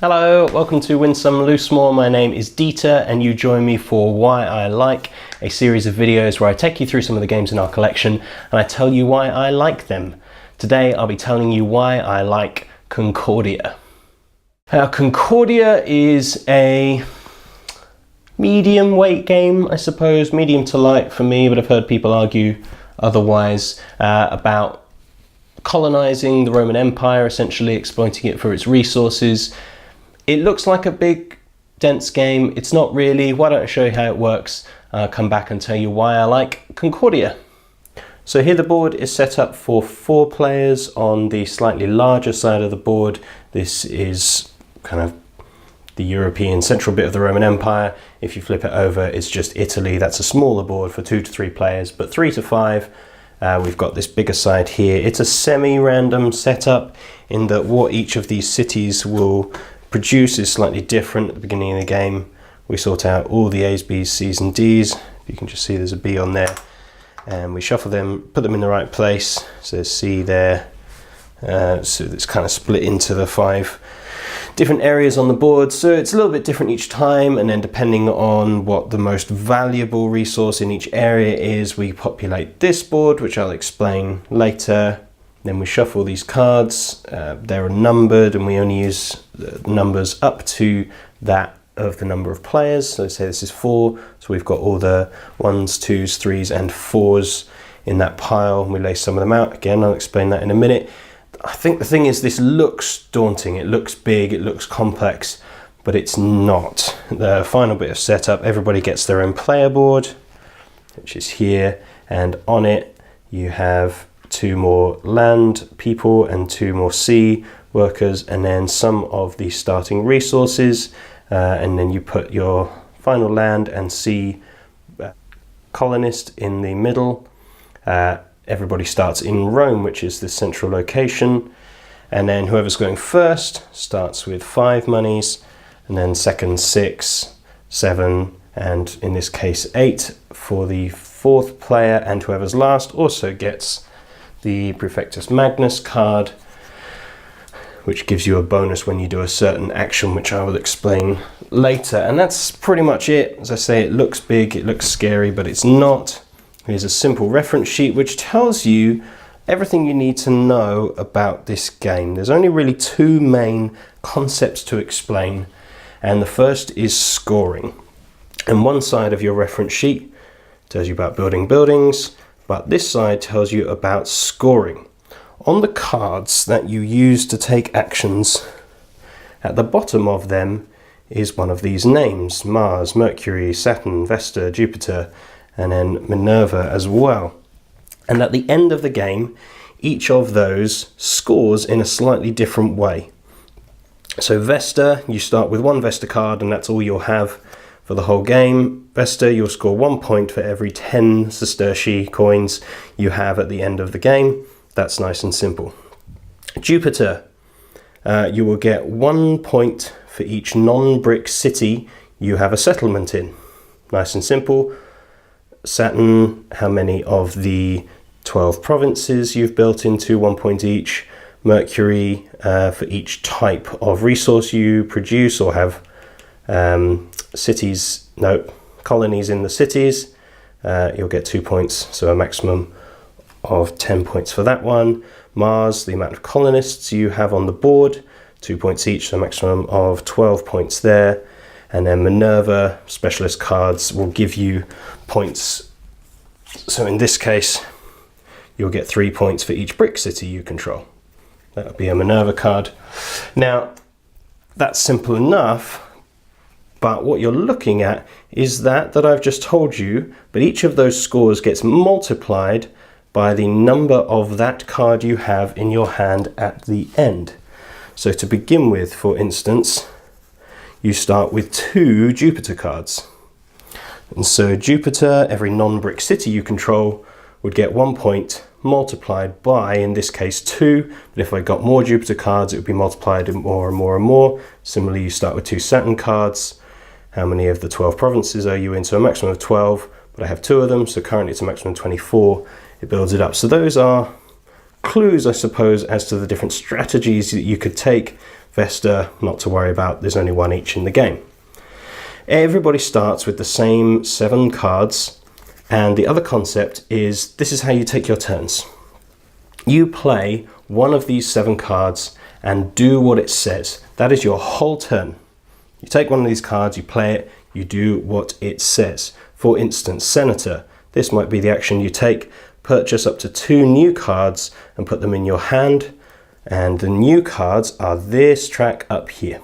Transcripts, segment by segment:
Hello, welcome to Win Some Loosemore. My name is Dieter and you join me for Why I Like, a series of videos where I take you through some of the games in our collection and I tell you why I like them. Today I'll be telling you why I like Concordia. Concordia is a medium weight game, I suppose, medium to light for me, but I've heard people argue otherwise about colonizing the Roman Empire, essentially exploiting it for its resources. It looks like a big, dense game. It's not really. Why don't I show you how it works? I'll come back and tell you why I like Concordia. So here the board is set up for 4 players. On the slightly larger side of the board, this is kind of the European central bit of the Roman Empire. If you flip it over, it's just Italy. That's a smaller board for 2 to 3 players, but 3 to 5. We've got this bigger side here. It's a semi-random setup in that what each of these cities will produce is slightly different. At the beginning of the game, we sort out all the A's, B's, C's and D's. You can just see there's a B on there. And we shuffle them, put them in the right place. So there's C there. So it's kind of split into the 5 different areas on the board. So it's a little bit different each time. And then depending on what the most valuable resource in each area is, we populate this board, which I'll explain later. Then we shuffle these cards. They're numbered and we only use the numbers up to that of the number of players. So say this is 4. So we've got all the 1s, 2s, 3s and 4s in that pile. We lay some of them out. Again, I'll explain that in a minute. I think the thing is, this looks daunting. It looks big, it looks complex, but it's not. The final bit of setup, everybody gets their own player board, which is here. And on it, you have 2 more land people and 2 more sea workers, and then some of the starting resources, and then you put your final land and sea colonist in the middle. Everybody starts in Rome, which is the central location, and then whoever's going first starts with 5 monies, and then second 6, 7, and in this case 8 for the 4th player, and whoever's last also gets the Prefectus Magnus card, which gives you a bonus when you do a certain action, which I will explain later. And that's pretty much it. As I say, it looks big, it looks scary, but it's not. Here's a simple reference sheet which tells you everything you need to know about this game. There's only really 2 main concepts to explain, and the first is scoring. And one side of your reference sheet tells you about building buildings, but this side tells you about scoring. On the cards that you use to take actions, at the bottom of them is one of these names: Mars, Mercury, Saturn, Vesta, Jupiter, and then Minerva as well. And at the end of the game, each of those scores in a slightly different way. So Vesta, you start with 1 Vesta card and that's all you'll have for the whole game. Vesta, you'll score 1 point for every 10 sestertii coins you have at the end of the game. That's nice and simple. Jupiter, you will get 1 point for each non-brick city you have a settlement in. Nice and simple. Saturn, how many of the 12 provinces you've built into, 1 point each. Mercury, for each type of resource you produce or have colonies in the cities, you'll get 2 points, so a maximum of 10 points for that one. Mars, the amount of colonists you have on the board, 2 points each, so a maximum of 12 points there. And then Minerva, specialist cards, will give you points. So in this case, you'll get 3 points for each brick city you control. That would be a Minerva card. Now, that's simple enough, but what you're looking at is that I've just told you, but each of those scores gets multiplied by the number of that card you have in your hand at the end. So to begin with, for instance, you start with 2 Jupiter cards. And so Jupiter, every non-brick city you control, would get 1 point multiplied by, in this case, 2. But if I got more Jupiter cards, it would be multiplied more and more and more. Similarly, you start with 2 Saturn cards. How many of the 12 provinces are you in? So a maximum of 12, but I have 2 of them, so currently it's a maximum of 24. It builds it up. So those are clues, I suppose, as to the different strategies that you could take Vesta, not to worry about, there's only one each in the game. Everybody starts with the same 7 cards, and the other concept is this is how you take your turns. You play one of these 7 cards and do what it says. That is your whole turn. You take one of these cards, you play it, you do what it says. For instance, Senator, this might be the action you take. Purchase up to 2 new cards and put them in your hand, and the new cards are this track up here.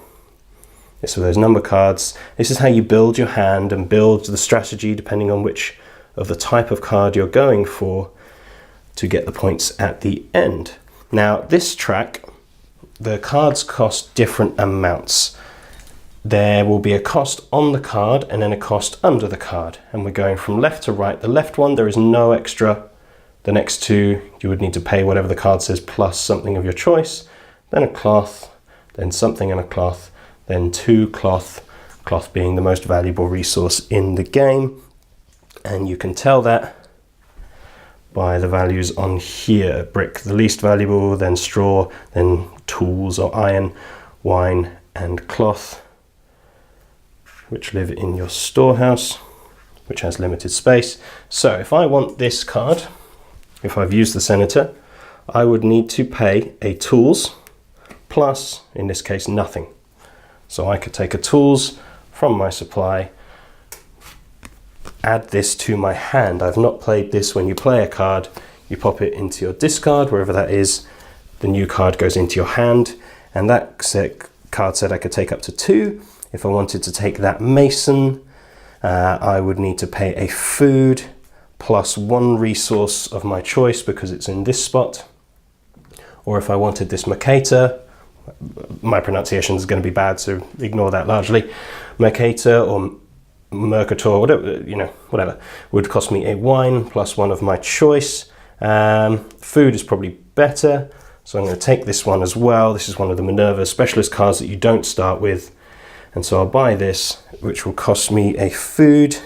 This are those number cards. This is how you build your hand and build the strategy depending on which of the type of card you're going for to get the points at the end. Now this track, the cards cost different amounts. There will be a cost on the card and then a cost under the card, and we're going from left to right. The left one, there is no extra. The next 2, you would need to pay whatever the card says plus something of your choice, then a cloth, then something and a cloth, then 2 cloth, cloth being the most valuable resource in the game. And you can tell that by the values on here. Brick, the least valuable, then straw, then tools or iron, wine and cloth, which live in your storehouse, which has limited space. So if I want this card, if I've used the Senator, I would need to pay a tools plus, in this case, nothing. So I could take a tools from my supply, add this to my hand. I've not played this. When you play a card, you pop it into your discard, wherever that is. The new card goes into your hand, and that card said I could take up to 2. If I wanted to take that mason, I would need to pay a food plus 1 resource of my choice because it's in this spot. Or if I wanted this Mercator, my pronunciation is going to be bad, so ignore that largely. Mercator or Mercator, whatever, would cost me a wine plus 1 of my choice. Food is probably better, so I'm going to take this one as well. This is one of the Minerva specialist cards that you don't start with. And so I'll buy this, which will cost me a food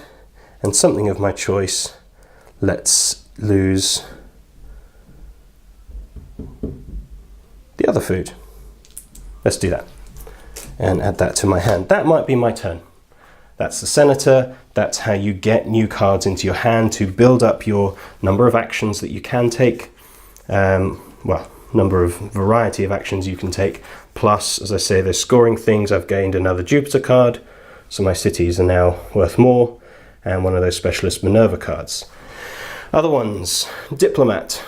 and something of my choice. Let's lose the other food. Let's do that and add that to my hand. That might be my turn. That's the Senator. That's how you get new cards into your hand to build up your number of actions that you can take. Number of variety of actions you can take. Plus, as I say, there's scoring things. I've gained another Jupiter card, so my cities are now worth more, and one of those specialist Minerva cards. Other ones, Diplomat,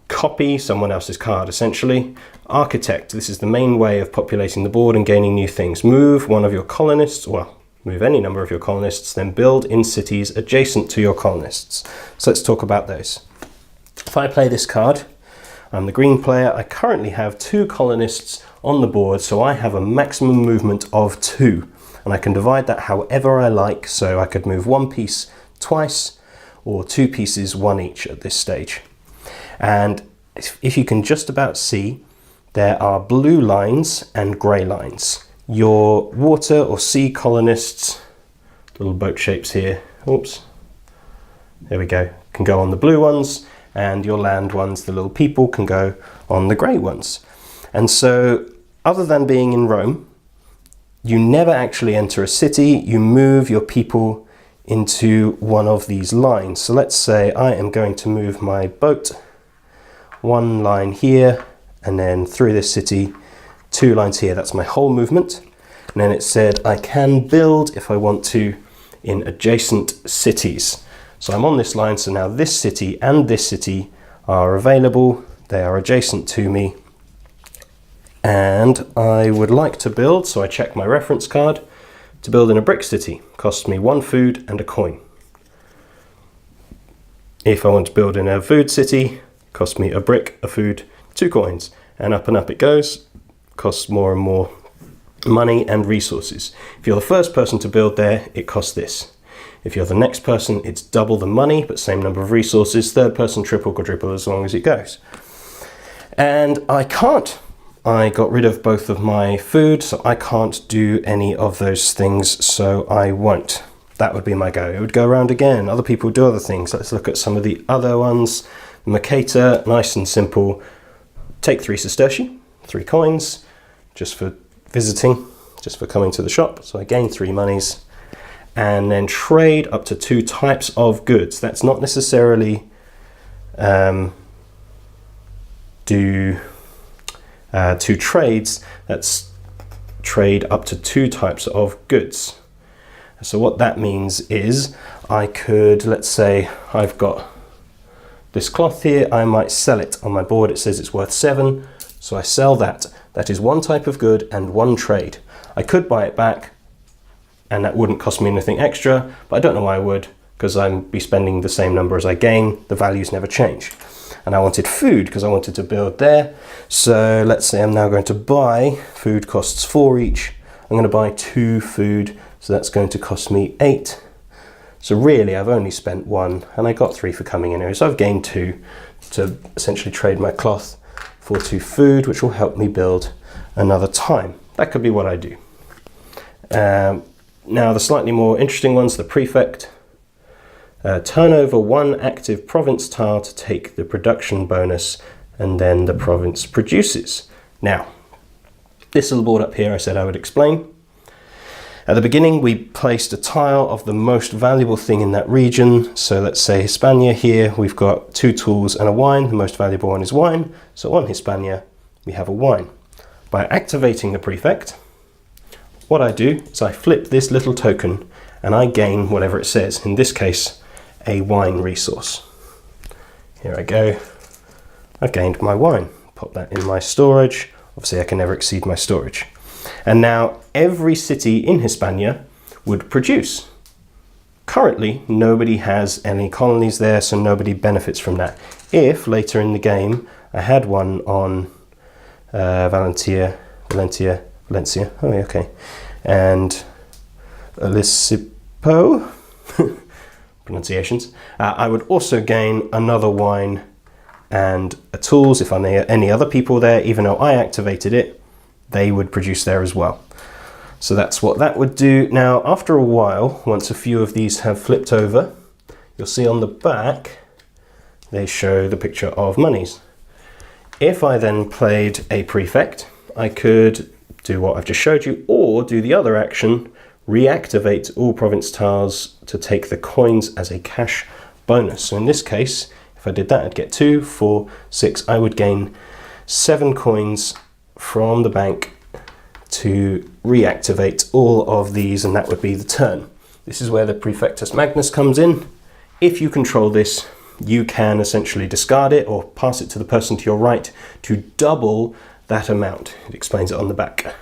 copy someone else's card essentially. Architect, this is the main way of populating the board and gaining new things. Move one of your colonists, move any number of your colonists, then build in cities adjacent to your colonists. So let's talk about those. If I play this card, I'm the green player. I currently have 2 colonists on the board, so I have a maximum movement of 2, and I can divide that however I like. So I could move 1 piece twice or 2 pieces, 1 each at this stage. And if you can just about see, there are blue lines and grey lines. Your water or sea colonists, little boat shapes here, oops, there we go, can go on the blue ones, and your land ones, the little people, can go on the grey ones. And so, other than being in Rome, you never actually enter a city, you move your people into one of these lines. So let's say I am going to move my boat 1 line here, and then through this city 2 lines here. That's my whole movement. And then it said I can build if I want to in adjacent cities. So I'm on this line, so now this city and this city are available. They are adjacent to me. And I would like to build, so I check my reference card, to build in a brick city. Costs me 1 food and a coin. If I want to build in a food city, costs me a brick, a food, 2 coins. And up it goes. Costs more and more money and resources. If you're the first person to build there, it costs this. If you're the next person, it's double the money, but same number of resources. Third person, triple, quadruple, as long as it goes. And I can't. I got rid of both of my food, so I can't do any of those things, so I won't. That would be my go. It would go around again. Other people do other things. Let's look at some of the other ones. Mercator, nice and simple. Take 3 sestertii, 3 coins, just for visiting, just for coming to the shop. So I gain 3 monies. And then trade up to 2 types of goods. That's not necessarily do 2 trades. That's trade up to 2 types of goods. So what that means is I could, let's say I've got this cloth here, I might sell it. On my board it says it's worth 7, so I sell that. That is 1 type of good and 1 trade. I could buy it back, and that wouldn't cost me anything extra, but I don't know why I would, because I'd be spending the same number as I gain. The values never change. And I wanted food because I wanted to build there. So let's say I'm now going to buy, food costs 4 each. I'm going to buy 2 food, so that's going to cost me 8. So really I've only spent 1, and I got 3 for coming in here. So I've gained 2 to essentially trade my cloth for 2 food, which will help me build another time. That could be what I do. Now the slightly more interesting ones, the prefect. Turn over 1 active province tile to take the production bonus, and then the province produces. Now, this little board up here I said I would explain. At the beginning we placed a tile of the most valuable thing in that region. So let's say Hispania here, we've got 2 tools and a wine. The most valuable one is wine. So on Hispania we have a wine. By activating the prefect, what I do is I flip this little token and I gain whatever it says. In this case, a wine resource. Here I go. I've gained my wine. Pop that in my storage. Obviously I can never exceed my storage. And now every city in Hispania would produce. Currently, nobody has any colonies there, so nobody benefits from that. If later in the game I had one on Valencia, oh yeah, okay, and Lisipo, pronunciations, I would also gain another wine and a tools. If I knew any other people there, even though I activated it, they would produce there as well. So that's what that would do. Now after a while, once a few of these have flipped over, you'll see on the back they show the picture of monies. If I then played a prefect, I could do what I've just showed you, or do the other action, reactivate all province tiles to take the coins as a cash bonus. So in this case, if I did that, I'd get 2, 4, 6. I would gain 7 coins from the bank to reactivate all of these, and that would be the turn. This is where the Prefectus Magnus comes in. If you control this, you can essentially discard it or pass it to the person to your right to double that amount. It explains it on the back.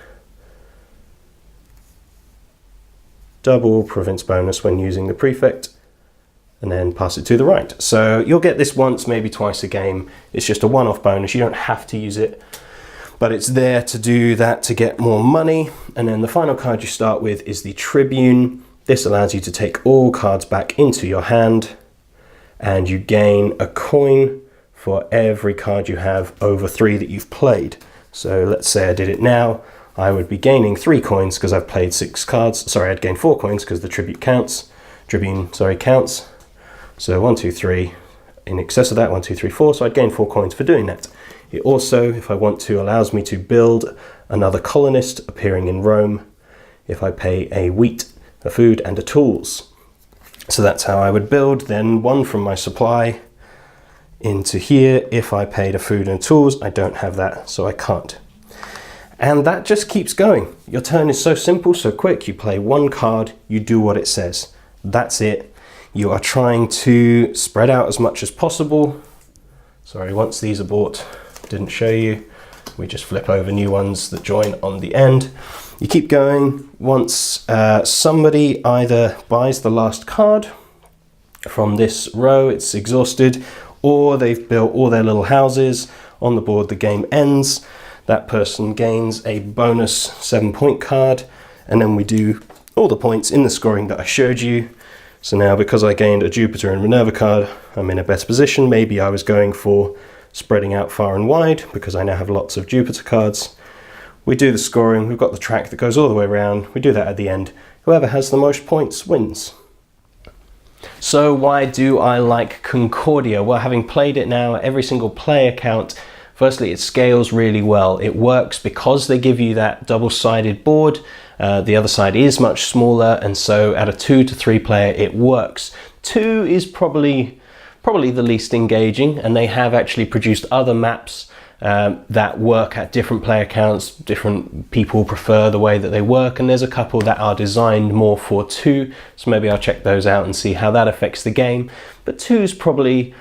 Double province bonus when using the prefect, and then pass it to the right. So you'll get this once, maybe twice a game. It's just a one-off bonus. You don't have to use it, but it's there to do that to get more money. And then the final card you start with is the Tribune. This allows you to take all cards back into your hand, and you gain a coin for every card you have over 3 that you've played. So let's say I did it now, I would be gaining 3 coins because I've played 6 cards. Sorry, I'd gain 4 coins because the Tribune counts. Counts. So 1, 2, 3. In excess of that, 1, 2, 3, 4. So I'd gain 4 coins for doing that. It also, if I want to, allows me to build another colonist appearing in Rome if I pay a wheat, a food, and a tools. So that's how I would build. Then 1 from my supply into here. If I paid a food and tools, I don't have that, so I can't. And that just keeps going. Your turn is so simple, so quick. You play 1 card, you do what it says. That's it. You are trying to spread out as much as possible. Sorry, once these are bought, didn't show you. We just flip over new ones that join on the end. You keep going. Once somebody either buys the last card from this row, it's exhausted, or they've built all their little houses on the board, the game ends. That person gains a bonus 7-point card, and then we do all the points in the scoring that I showed you. So now, because I gained a Jupiter and Minerva card, I'm in a better position. Maybe I was going for spreading out far and wide because I now have lots of Jupiter cards. We do the scoring, we've got the track that goes all the way around, we do that at the end. Whoever has the most points wins. So why do I like Concordia? Well, having played it now, every single player count Firstly, it scales really well. It works because they give you that double-sided board. The other side is much smaller, and so at a 2 to 3 player, it works. 2 is probably the least engaging, and they have actually produced other maps that work at different player counts. Different people prefer the way that they work, and there's a couple that are designed more for 2, so maybe I'll check those out and see how that affects the game. But 2 is probably,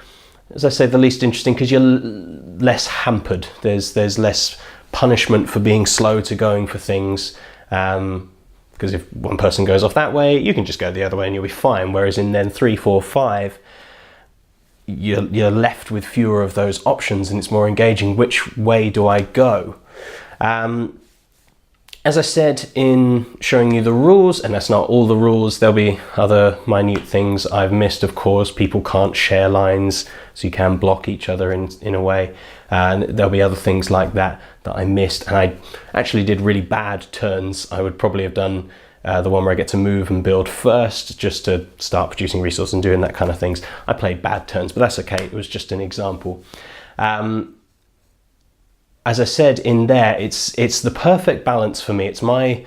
as I say, the least interesting because you're less hampered. There's less punishment for being slow to going for things, because if one person goes off that way, you can just go the other way and you'll be fine. Whereas in then 3, 4, 5, you're left with fewer of those options, and it's more engaging. Which way do I go? As I said in showing you the rules, and that's not all the rules, there'll be other minute things I've missed, of course. People can't share lines, so you can block each other in a way. And there'll be other things like that I missed. And I actually did really bad turns. I would probably have done the one where I get to move and build first, just to start producing resources and doing that kind of things. I played bad turns, but that's okay. It was just an example. As I said in there, it's the perfect balance for me. It's my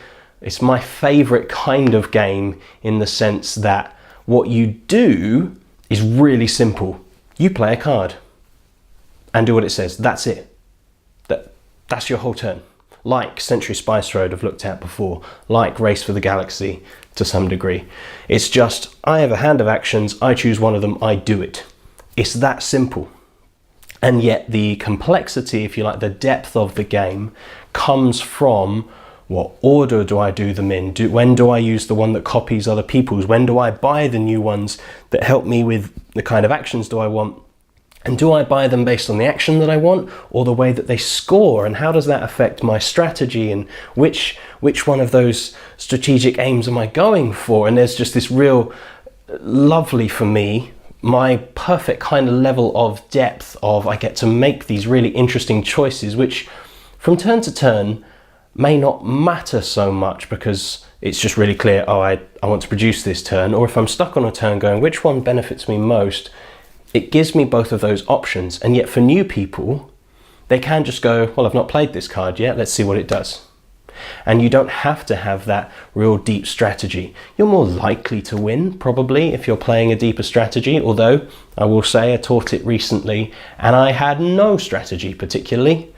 favorite kind of game, in the sense that what you do is really simple. You play a card and do what it says. That's it. That's your whole turn. Like Century Spice Road I've looked at before, like Race for the Galaxy to some degree. It's just, I have a hand of actions, I choose one of them, I do it. It's that simple. And yet the complexity, if you like, the depth of the game comes from what order do I do them in? When do I use the one that copies other people's? When do I buy the new ones that help me with the kind of actions do I want? And do I buy them based on the action that I want, or the way that they score? And how does that affect my strategy? And which one of those strategic aims am I going for? And there's just this real lovely, for me, my perfect kind of level of depth of, I get to make these really interesting choices, which from turn to turn may not matter so much because it's just really clear, oh, I want to produce this turn. Or if I'm stuck on a turn going, which one benefits me most? It gives me both of those options. And yet for new people, they can just go, well, I've not played this card yet, let's see what it does. And you don't have to have that real deep strategy. You're more likely to win, probably, if you're playing a deeper strategy, although I will say I taught it recently and I had no strategy particularly.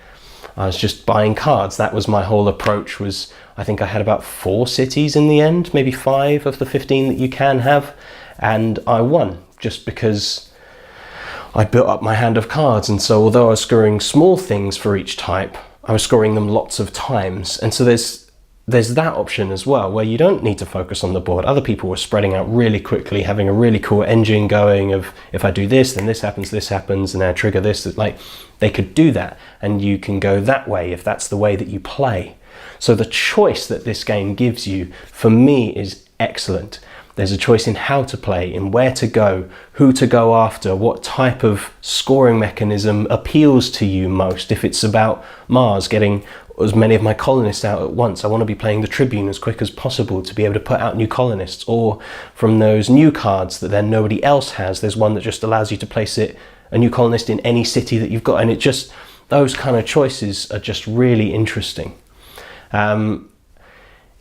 I was just buying cards. That was my whole approach. Was I think I had about 4 cities in the end, maybe 5 of the 15 that you can have, and I won just because I built up my hand of cards. And so although I was scoring small things for each type, I was scoring them lots of times. And so there's that option as well, where you don't need to focus on the board. Other people were spreading out really quickly, having a really cool engine going of, if I do this, then this happens, and I trigger this. Like, they could do that, and you can go that way if that's the way that you play. So the choice that this game gives you, for me, is excellent. There's a choice in how to play, in where to go, who to go after, what type of scoring mechanism appeals to you most. If it's about Mars, getting as many of my colonists out at once, I want to be playing the Tribune as quick as possible to be able to put out new colonists. Or from those new cards that then nobody else has, there's one that just allows you to place a new colonist in any city that you've got. And it just, those kind of choices are just really interesting.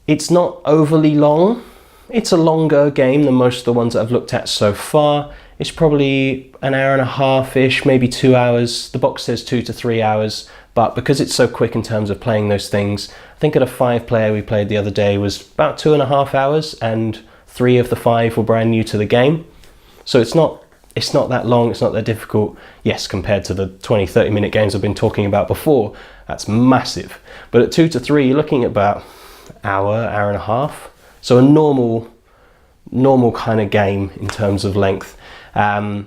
It's not overly long. It's a longer game than most of the ones that I've looked at so far. It's probably an hour and a half-ish, maybe 2 hours. The box says 2 to 3 hours, but because it's so quick in terms of playing those things, I think at a 5-player we played the other day was about 2.5 hours, and 3 of the 5 were brand new to the game. So it's not that long, it's not that difficult. Yes, compared to the 20-30 minute games I've been talking about before, that's massive. But at 2 to 3, you're looking at about hour and a half. So a normal kind of game in terms of length. But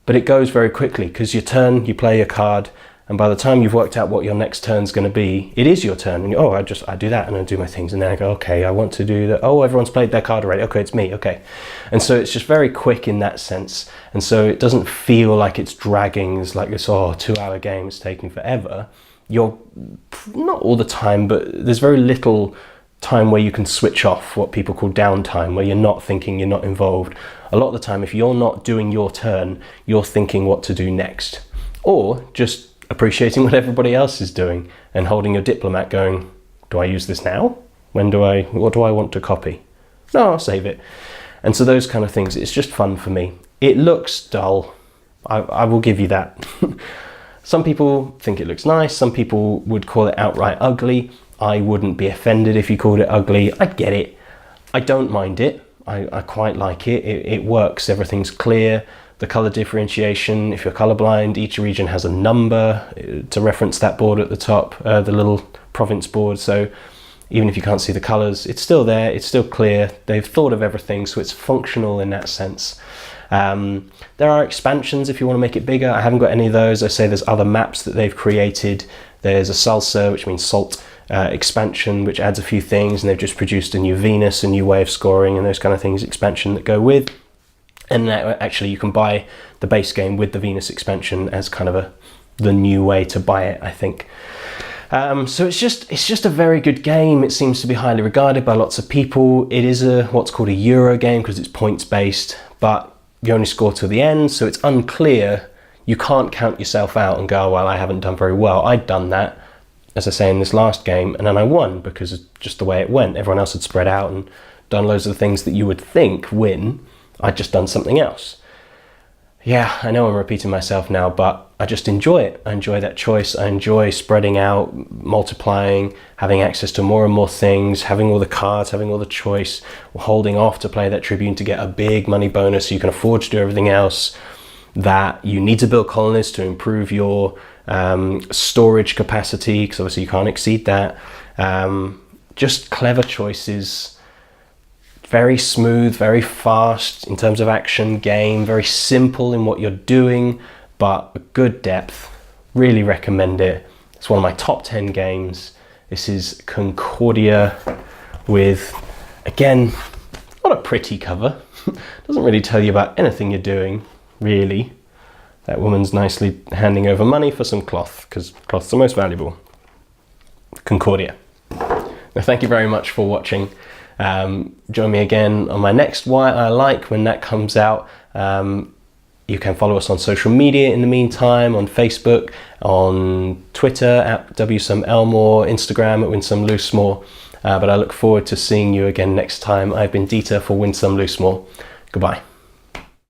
it goes very quickly because your turn, you play your card, and by the time you've worked out what your next turn's going to be, it is your turn. And I do that and I do my things, and then I go, okay, I want to do that. Oh, everyone's played their card already. Okay, it's me. Okay. And so it's just very quick in that sense. And so it doesn't feel like it's dragging. It's like this 2-hour game, it's taking forever. You're not all the time, but there's very little time where you can switch off, what people call downtime, where you're not thinking, you're not involved. A lot of the time, if you're not doing your turn, you're thinking what to do next, or just appreciating what everybody else is doing and holding your diplomat going, do I use this now? What do I want to copy? No, I'll save it. And so those kind of things, it's just fun for me. It looks dull. I will give you that. Some people think it looks nice. Some people would call it outright ugly. I wouldn't be offended if you called it ugly. I get it. I don't mind it. I quite like it. It works. Everything's clear. The color differentiation, if you're colorblind, each region has a number to reference that board at the top, the little province board. So even if you can't see the colors, it's still there. It's still clear. They've thought of everything, so it's functional in that sense. There are expansions if you want to make it bigger. I haven't got any of those. I say there's other maps that they've created. There's a salsa, which means salt, expansion, which adds a few things, and they've just produced a new Venus, a new way of scoring, and those kind of things, expansion that go with. And actually you can buy the base game with the Venus expansion as kind of the new way to buy it, I think. So it's just a very good game. It seems to be highly regarded by lots of people. It is what's called a Euro game because it's points based, but you only score till the end, so it's unclear. You can't count yourself out and go, well, I haven't done very well. I'd done that, as I say, in this last game, and then I won because of just the way it went. Everyone else had spread out and done loads of the things that you would think win. I'd just done something else. Yeah, I know I'm repeating myself now, but I just enjoy it. I enjoy that choice. I enjoy spreading out, multiplying, having access to more and more things, having all the cards, having all the choice, holding off to play that Tribune to get a big money bonus so you can afford to do everything else. That you need to build colonies to improve your storage capacity, because obviously you can't exceed that. Just clever choices. Very smooth, very fast in terms of action game, very simple in what you're doing, but a good depth. Really recommend it. It's one of my top 10 games. This is Concordia with, again, not a pretty cover. Doesn't really tell you about anything you're doing, really. That woman's nicely handing over money for some cloth, because cloth's the most valuable. Concordia. Now, thank you very much for watching. Join me again on my next Why I Like when that comes out. You can follow us on social media in the meantime, on Facebook, on Twitter at WSomeElmore, Instagram at WinSomeLoosemore. But I look forward to seeing you again next time. I've been Dieter for WinSomeLoosemore. Goodbye.